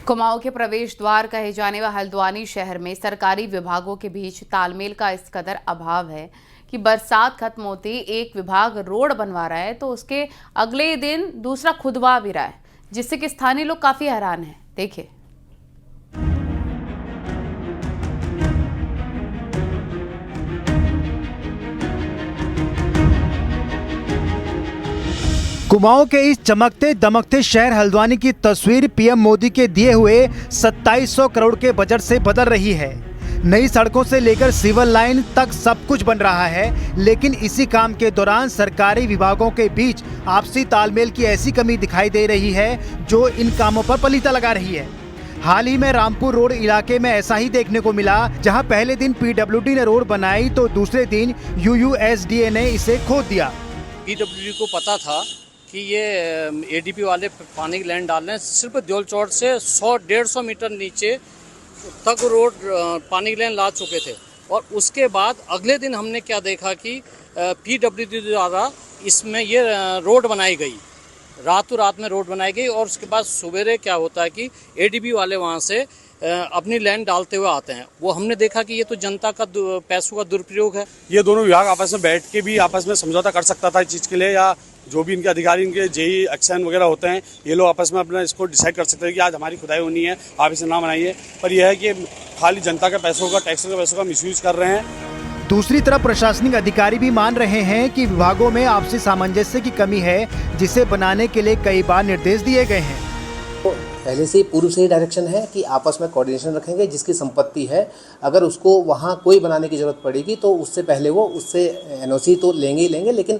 कुमाऊं के प्रवेश द्वार कहे जाने वाले हल्द्वानी शहर में सरकारी विभागों के बीच तालमेल का इस कदर अभाव है कि बरसात खत्म होते ही एक विभाग रोड बनवा रहा है तो उसके अगले दिन दूसरा खुदवा भी रहा है, जिससे कि स्थानीय लोग काफी हैरान हैं। देखिए। कुमाऊं के इस चमकते दमकते शहर हल्द्वानी की तस्वीर पीएम मोदी के दिए हुए 2700 करोड़ के बजट से बदल रही है। नई सड़कों से लेकर सिविल लाइन तक सब कुछ बन रहा है, लेकिन इसी काम के दौरान सरकारी विभागों के बीच आपसी तालमेल की ऐसी कमी दिखाई दे रही है जो इन कामों पर पलीता लगा रही है। हाल ही में रामपुर रोड इलाके में ऐसा ही देखने को मिला, जहां पहले दिन पीडब्ल्यूडी ने रोड बनाई तो दूसरे दिन यूयूएसडीए ने इसे खोद दिया। पीडब्ल्यूडी को पता था कि ये एडीपी वाले पानी की लाइन डाल रहे हैं। सिर्फ देवल चौड़ से 100-150 मीटर नीचे तक रोड पानी की लाइन ला चुके थे। और उसके बाद अगले दिन हमने क्या देखा कि पीडब्ल्यूडी द्वारा इसमें ये रोड बनाई गई, रातों रात में रोड बनाई गई। और उसके बाद सवेरे क्या होता है कि एडीपी वाले वहाँ से अपनी लैंड डालते हुए आते हैं। वो हमने देखा कि ये तो जनता का पैसों का दुरुपयोग है। ये दोनों विभाग आपस में बैठ के भी आपस में समझौता कर सकता था इस चीज़ के लिए, या जो भी इनके अधिकारी, इनके जेई एक्शन वगैरह होते हैं, ये लोग आपस में अपना इसको डिसाइड कर सकते हैं कि आज हमारी खुदाई होनी है, आप इसे ना बनाइए। पर यह है कि खाली जनता के पैसों का, टैक्स के पैसों का मिसयूज कर रहे हैं। दूसरी तरफ प्रशासनिक अधिकारी भी मान रहे हैं कि विभागों में आपसी सामंजस्य की कमी है, जिसे बनाने के लिए कई बार निर्देश दिए गए हैं। तो पहले से ही पूर्व से ही डायरेक्शन है कि आपस में कोऑर्डिनेशन रखेंगे। जिसकी संपत्ति है, अगर उसको वहाँ कोई बनाने की जरूरत पड़ेगी तो उससे पहले वो उससे एनओसी तो लेंगे ही लेंगे, लेकिन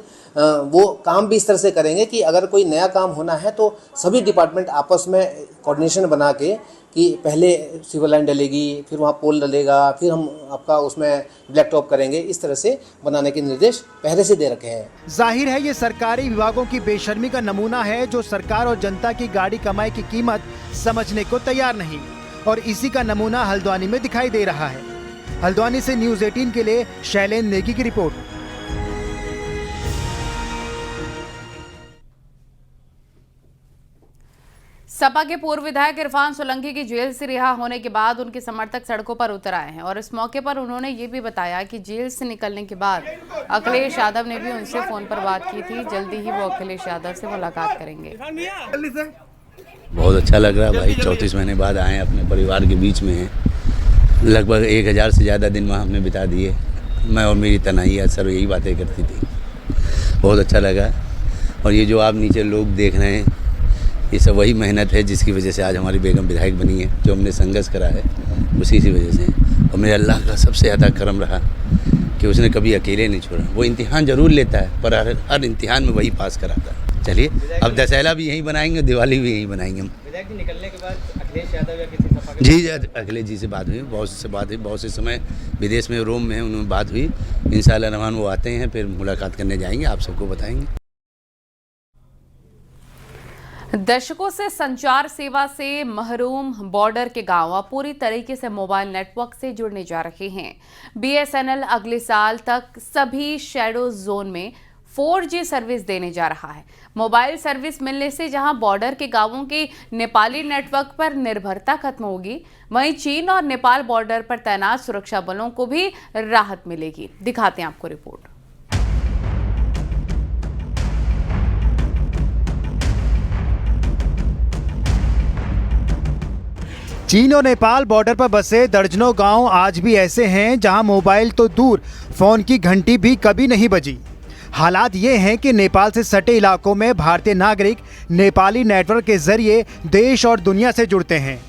वो काम भी इस तरह से करेंगे कि अगर कोई नया काम होना है तो सभी डिपार्टमेंट आपस में कोऑर्डिनेशन बना के कि पहले सिविल लाइन डलेगी, फिर वहाँ पोल डलेगा, फिर हम आपका उसमें ब्लैक टॉप करेंगे। इस तरह से बनाने के निर्देश पहले से दे रखे हैं। जाहिर है ये सरकारी विभागों की बेशर्मी का नमूना है, जो सरकार और जनता की गाड़ी कमाई की कीमत समझने को तैयार नहीं, और इसी का नमूना हल्द्वानी में दिखाई दे रहा है। हल्द्वानी से न्यूज़ 18 के लिए शैलेंद्र नेगी की रिपोर्ट। सपा के पूर्व विधायक इरफान सोलंकी की जेल से रिहा होने के बाद उनके समर्थक सड़कों पर उतर आए हैं, और इस मौके पर उन्होंने ये भी बताया कि जेल से निकलने के बाद अखिलेश यादव ने भी उनसे फोन पर बात की थी। जल्दी ही वो अखिलेश यादव से मुलाकात करेंगे। बहुत अच्छा लग रहा है भाई, 34 महीने बाद आए हैं, अपने परिवार के बीच में हैं। लगभग 1000 से ज़्यादा दिन वहाँ हमने बिता दिए। मैं और मेरी तनहाई सर यही बातें करती थी। बहुत अच्छा लगा। और ये जो आप नीचे लोग देख रहे हैं, ये सब वही मेहनत है जिसकी वजह से आज हमारी बेगम विधायक बनी है। जो हमने संघर्ष करा है उसी की वजह से। और मेरे अल्लाह का सबसे ज़्यादा करम रहा कि उसने कभी अकेले नहीं छोड़ा। वो इम्तिहान ज़रूर लेता है, पर हर इम्तिहान में वही पास कराता है। चलिए, अब दशहरा भी यहीं बनाएंगे, दिवाली भी यहीं बनाएंगे हम। विधायक जी निकलने के बाद अखिलेश यादव या किसी सपा जी अखिलेश जी से बात हुई, बहुत से बात हुई। बहुत से समय विदेश में, रोम में उन्होंने बात हुई। इंशाअल्लाह रहमान वो आते हैं, फिर मुलाकात करने जाएंगे, आप सबको बताएंगे। दशकों से संचार सेवा से महरूम बॉर्डर के गांव अब पूरी तरीके से मोबाइल नेटवर्क से जुड़ने जा रहे हैं। बीएसएनएल अगले साल तक सभी शैडो जोन में 4G सर्विस देने जा रहा है। मोबाइल सर्विस मिलने से जहां बॉर्डर के गांवों के नेपाली नेटवर्क पर निर्भरता खत्म होगी, वहीं चीन और नेपाल बॉर्डर पर तैनात सुरक्षा बलों को भी राहत मिलेगी। दिखाते हैं आपको रिपोर्ट। चीन और नेपाल बॉर्डर पर बसे दर्जनों गांव आज भी ऐसे हैं जहां मोबाइल तो दूर, फोन की घंटी भी कभी नहीं बजी। हालात ये हैं कि नेपाल से सटे इलाकों में भारतीय नागरिक नेपाली नेटवर्क के जरिए देश और दुनिया से जुड़ते हैं।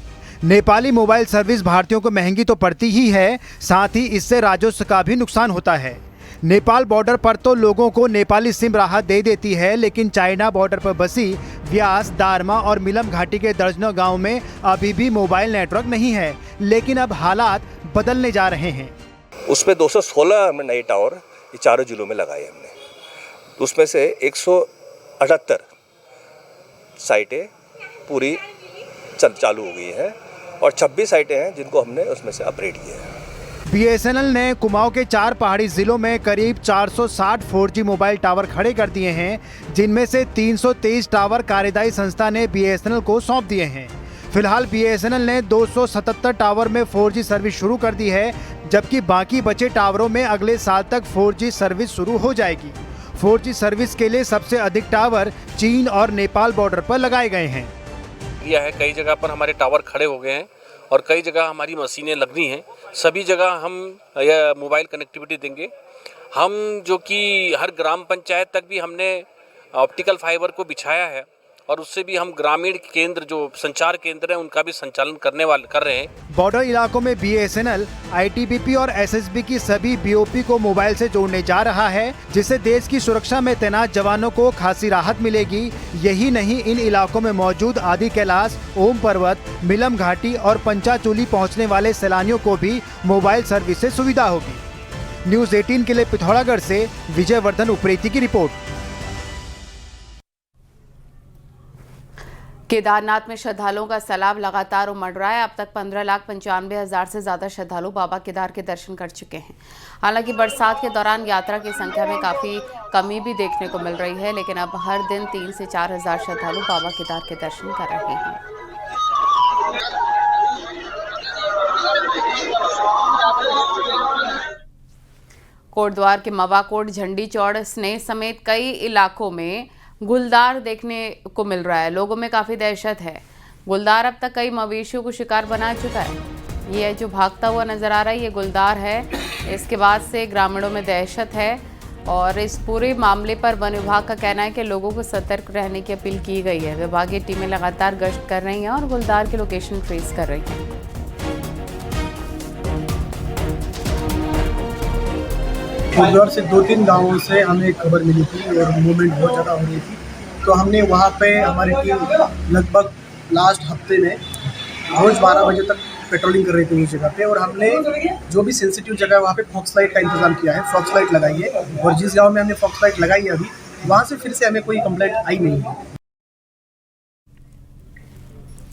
नेपाली मोबाइल सर्विस भारतीयों को महंगी तो पड़ती ही है, साथ ही इससे राजस्व का भी नुकसान होता है। नेपाल बॉर्डर पर तो लोगों को नेपाली सिम राहत दे देती है, लेकिन चाइना बॉर्डर पर बसी व्यास, दारमा और मिलम घाटी के दर्जनों गांव में अभी भी मोबाइल नेटवर्क नहीं है। लेकिन अब हालात बदलने जा रहे हैं। उसमें 216 हमने नए टावर ये चारों जिलों में लगाए हमने। उसमें से 178 साइटें पूरी चालू हो गई हैं और 26 साइटें हैं जिनको हमने उसमें से अपग्रेड किया है। बीएसएनएल ने कुमाऊं के 4 पहाड़ी जिलों में करीब 460 4G मोबाइल टावर खड़े कर दिए हैं, जिनमें से 323 टावर कार्यदायी संस्था ने बीएसएनएल को सौंप दिए हैं। फिलहाल BSNL ने 277 टावर में 4G सर्विस शुरू कर दी है, जबकि बाकी बचे टावरों में अगले साल तक 4G सर्विस शुरू हो जाएगी। 4G सर्विस के लिए सबसे अधिक टावर चीन और नेपाल बॉर्डर पर लगाए गए हैं। कई जगह पर हमारे टावर खड़े हो गए हैं और कई जगह हमारी मशीनें लगनी हैं। सभी जगह हम मोबाइल कनेक्टिविटी देंगे। हम जो कि हर ग्राम पंचायत तक भी हमने ऑप्टिकल फाइबर को बिछाया है और उससे भी हम ग्रामीण केंद्र जो संचार केंद्र हैं उनका भी संचालन कर रहे हैं। बॉर्डर इलाकों में BSNL, ITBP और SSB की सभी BOP को मोबाइल से जोड़ने जा रहा है, जिससे देश की सुरक्षा में तैनात जवानों को खासी राहत मिलेगी। यही नहीं, इन इलाकों में मौजूद आदि कैलाश, ओम पर्वत, मिलम घाटी और पंचाचूली पहुँचने वाले सैलानियों को भी मोबाइल सर्विस से सुविधा होगी। न्यूज़ 18 के लिए पिथौरागढ़ से विजयवर्धन उप्रेती की रिपोर्ट। केदारनाथ में श्रद्धालुओं का सैलाब लगातार उमड़ रहा है। अब तक 15,95,000 से ज्यादा श्रद्धालु बाबा केदार के दर्शन कर चुके हैं। हालांकि बरसात के दौरान यात्रा की संख्या में काफी कमी भी देखने को मिल रही है, लेकिन अब हर दिन 3 से 4 हजार श्रद्धालु बाबा केदार के दर्शन कर रहे हैं। कोटद्वार के मवाकोट, झंडी चौड़, स्नेह समेत कई इलाकों में गुलदार देखने को मिल रहा है। लोगों में काफ़ी दहशत है। गुलदार अब तक कई मवेशियों को शिकार बना चुका है। ये जो भागता हुआ नज़र आ रहा है, ये गुलदार है। इसके बाद से ग्रामीणों में दहशत है और इस पूरे मामले पर वन विभाग का कहना है कि लोगों को सतर्क रहने की अपील की गई है। विभागीय टीमें लगातार गश्त कर रही हैं और गुलदार की लोकेशन ट्रेस कर रही हैं। कोटद्वार से 2-3 गांवों से हमें खबर मिली थी और मूवमेंट बहुत ज़्यादा हो रही थी, तो हमने वहाँ पे हमारी टीम लगभग लास्ट हफ्ते में रोज़ 12 बजे तक पेट्रोलिंग कर रही थी उस जगह पे, और हमने जो भी सेंसिटिव जगह है वहाँ पे फॉक्स लाइट का इंतजाम किया है, फॉक्स लाइट लगाई है। और जिस गाँव में हमने फॉक्स लाइट लगाई है अभी, वहाँ से फिर से हमें कोई कंप्लेंट आई नहीं है।